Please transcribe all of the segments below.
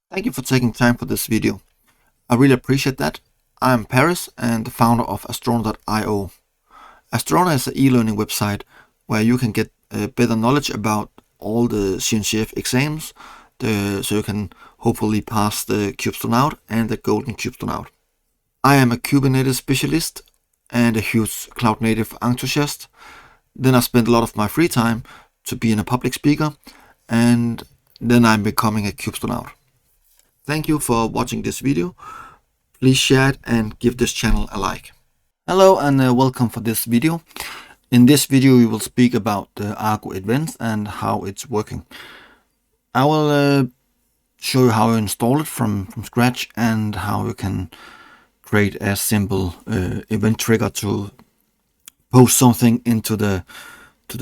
Thank you for taking time for this video. I really appreciate that. I'm Paris and the founder of Astrono.io. Astrono is an e-learning website where you can get better knowledge about all the CNCF exams, so you can hopefully pass the CubeStonaut and the Golden CubeStonaut. I am a Kubernetes specialist and a huge cloud native enthusiast. Then I spend a lot of my free time to being a public speaker, and then I'm becoming a CubeStonaut. Thank you for watching this video. Please share it and give this channel a like. Hello and welcome for this video. In this video we will speak about the Argo Events and how it's working. I will show you how you install it from scratch and how you can create a simple event trigger to post something into the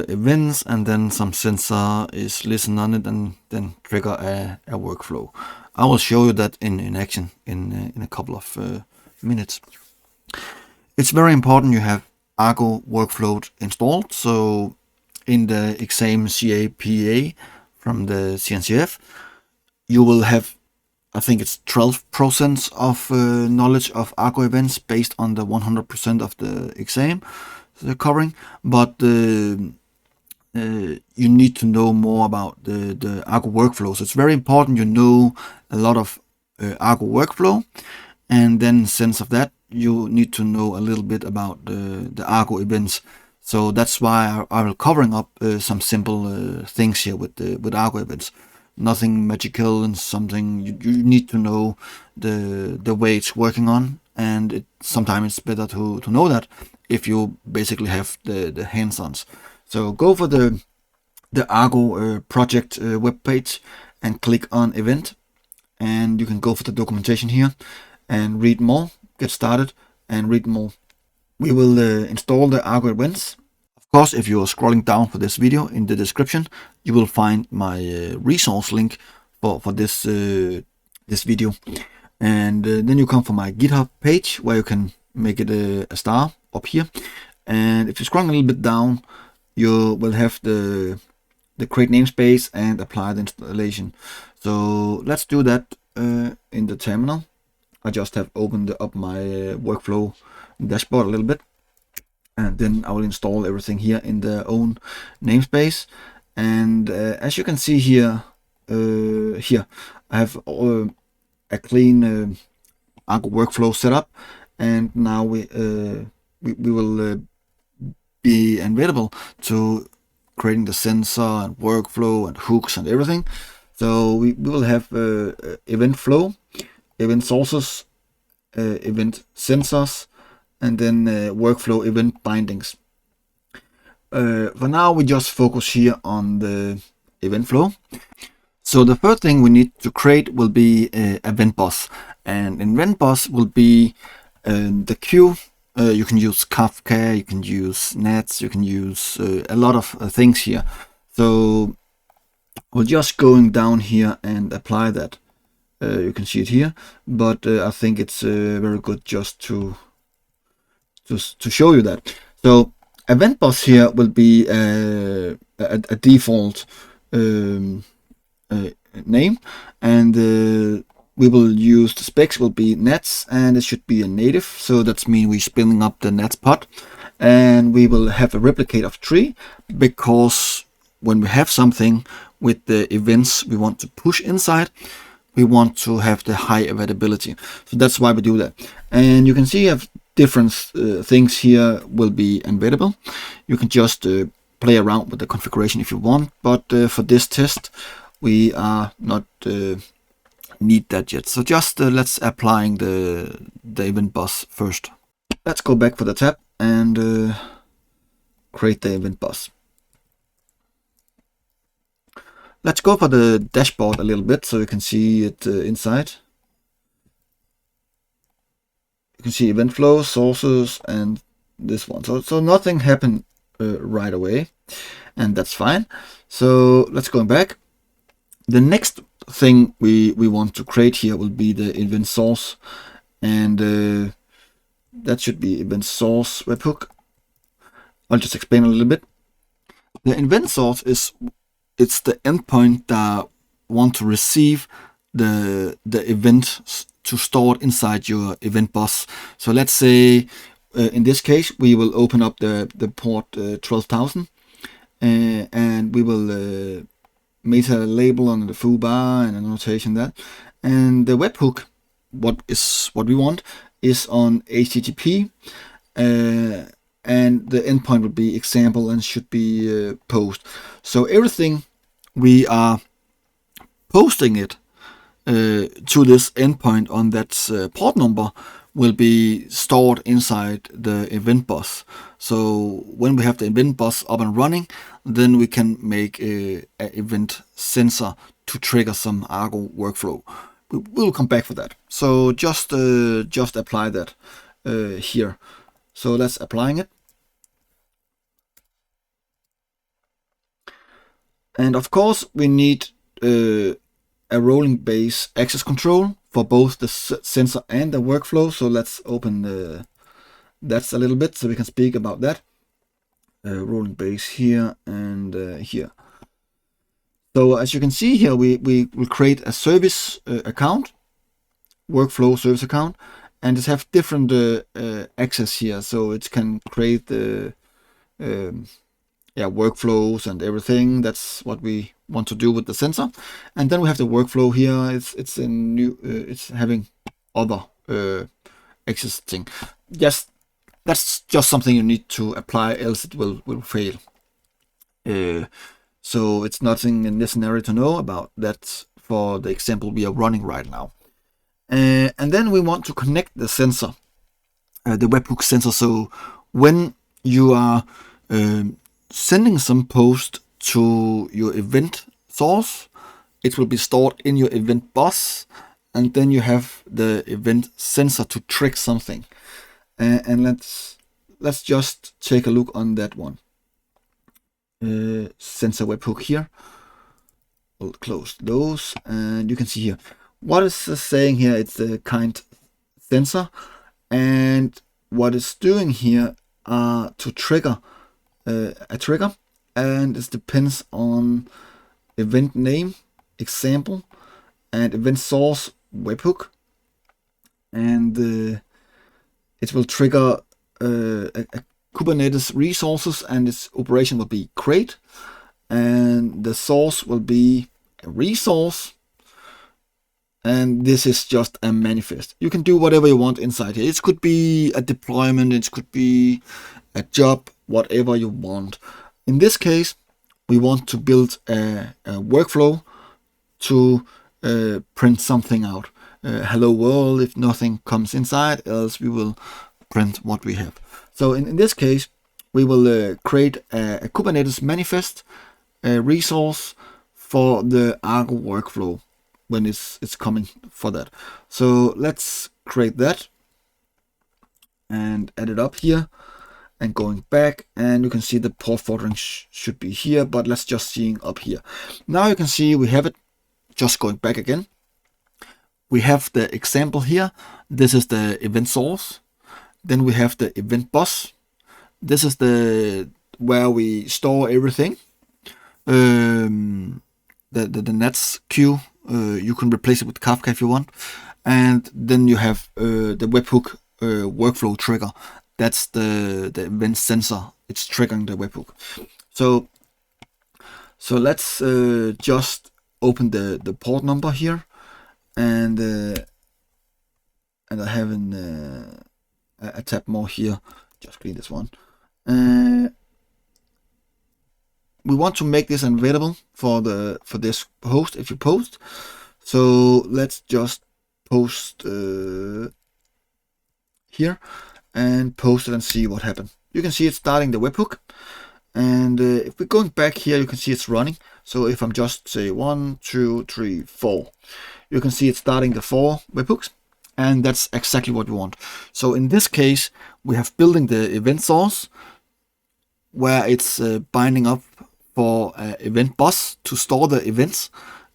events, and then some sensor is listen on it and then trigger a workflow. I will show you that in action in a couple of minutes. It's very important you have Argo Workflows installed. So in the exam CAPA from the CNCF, you will have, I think it's 12% of knowledge of Argo events based on the 100% of the exam they're covering, but you need to know more about the Argo workflows. It's very important you know a lot of Argo workflow, and then in sense of that you need to know a little bit about the Argo events. So that's why I will covering up some simple things here with Argo events. Nothing magical, and something you need to know the way it's working on, and sometimes it's better to know that if you basically have the hands-ons. So go for the Argo project webpage and click on event, and you can go for the documentation here and read more, get started and read more. We will install the Argo events. Of course, if you are scrolling down for this video, in the description you will find my resource link for this this video, and then you come for my GitHub page where you can make it a star up here, and if you scroll a little bit down you will have the create namespace and apply the installation. So let's do that in the terminal. I just have opened up my workflow dashboard a little bit, and then I will install everything here in the own namespace. And as you can see here, here I have a clean Argo workflow setup, and now we will be available to creating the sensor and workflow and hooks and everything. So we will have event flow, event sources, event sensors, and then workflow event bindings. For now we just focus here on the event flow. So the first thing we need to create will be EventBus, and EventBus will be the queue. You can use Kafka, you can use Nets, you can use a lot of things here. So we're just going down here and apply that. You can see it here, but I think it's very good just to show you that. So EventBus here will be a default name, and we will use the specs will be nets, and it should be a native. So that's mean we're spinning up the nets pod, and we will have a replicate of 3, because when we have something with the events we want to push inside, we want to have the high availability. So that's why we do that. And you can see you have different things here will be available. You can just play around with the configuration if you want, but for this test we are not need that yet. So just let's applying the EventBus first. Let's go back for the tab and create the EventBus. Let's go for the dashboard a little bit so you can see it inside. You can see event flow, sources, and this one. So nothing happened right away, and that's fine. So let's go back. The next thing we want to create here will be the event source, and that should be event source webhook. I'll just explain a little bit. The event source it's the endpoint that want to receive the event to store it inside your EventBus. So let's say in this case we will open up the port 12,000 and we will make a label on the foo bar and a notation that, and the webhook, what we want, is on HTTP, and the endpoint will be example and should be post. So everything we are posting it to this endpoint on that port number will be stored inside the EventBus. So when we have the EventBus up and running, then we can make a event sensor to trigger some Argo workflow. We'll come back for that. So just apply that here. So let's applying it. And of course we need a rolling base access control for both the sensor and the workflow. So let's open that a little bit so we can speak about that. Rolling base here and here. So as you can see here, we will create a service account, workflow service account, and it have different access here. So it can create workflows and everything. That's what we want to do with the sensor. And then we have the workflow here. It's a new. It's having other existing. Yes, that's just something you need to apply, else it will fail. So it's nothing necessary to know about that for the example we are running right now. And then we want to connect the sensor, the webhook sensor. So when you are sending some post to your event source, it will be stored in your EventBus, and then you have the event sensor to trigger something. And let's just take a look on that one. Sensor webhook here. We'll close those, and you can see here what is saying here. It's the kind sensor, and what it's doing here to trigger a trigger, and it depends on event name, example, and event source webhook, and it will trigger a Kubernetes resources, and its operation will be create, and the source will be a resource, and this is just a manifest. You can do whatever you want inside here. It could be a deployment, it could be a job, whatever you want. In this case, we want to build a workflow to print something out. Hello world, if nothing comes inside, else we will print what we have. So in this case, we will create a Kubernetes manifest resource for the Argo workflow when it's coming for that. So let's create that and add it up here, and going back, and you can see the port forwarding should be here, but let's just see up here. Now you can see we have it. Just going back again, we have the example here. This is the event source. Then we have the EventBus. This is the where we store everything. The Nets queue. You can replace it with Kafka if you want. And then you have the webhook workflow trigger. That's the event sensor. It's triggering the webhook. So let's just open the port number here, and I have a tab more here. Just clean this one. We want to make this available for this host if you post. So let's just post here and post it and see what happens. You can see it's starting the webhook, and if we're going back here, you can see it's running. So if I'm just say 1, 2, 3, 4, you can see it's starting the 4 webhooks, and that's exactly what we want. So in this case, we have building the event source where it's binding up for EventBus to store the events,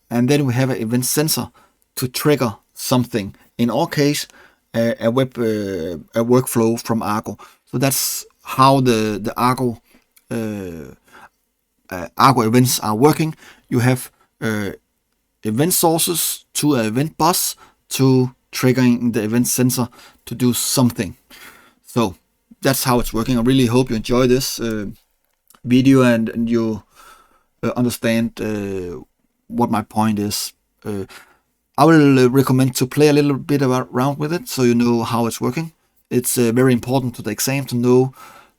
and then we have an event sensor to trigger something. In our case, a workflow from Argo. So that's how the Argo Argo events are working. You have event sources to an EventBus to triggering the event sensor to do something. So that's how it's working. I really hope you enjoy this video and you understand what my point is. I will recommend to play a little bit around with it so you know how it's working. It's very important to the exam to know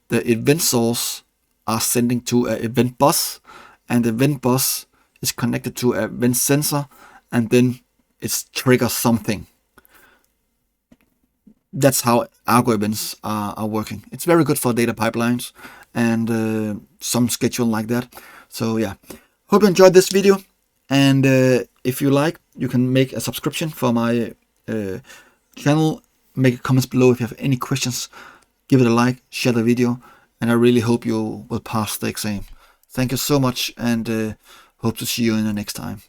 the event source are sending to an EventBus, and the EventBus is connected to an event sensor, and then it triggers something. That's how Argo Events are working. It's very good for data pipelines and some schedule like that. So yeah, hope you enjoyed this video. And if you like, you can make a subscription for my channel. Make comments below if you have any questions. Give it a like, share the video, and I really hope you will pass the exam. Thank you so much, and hope to see you in the next time.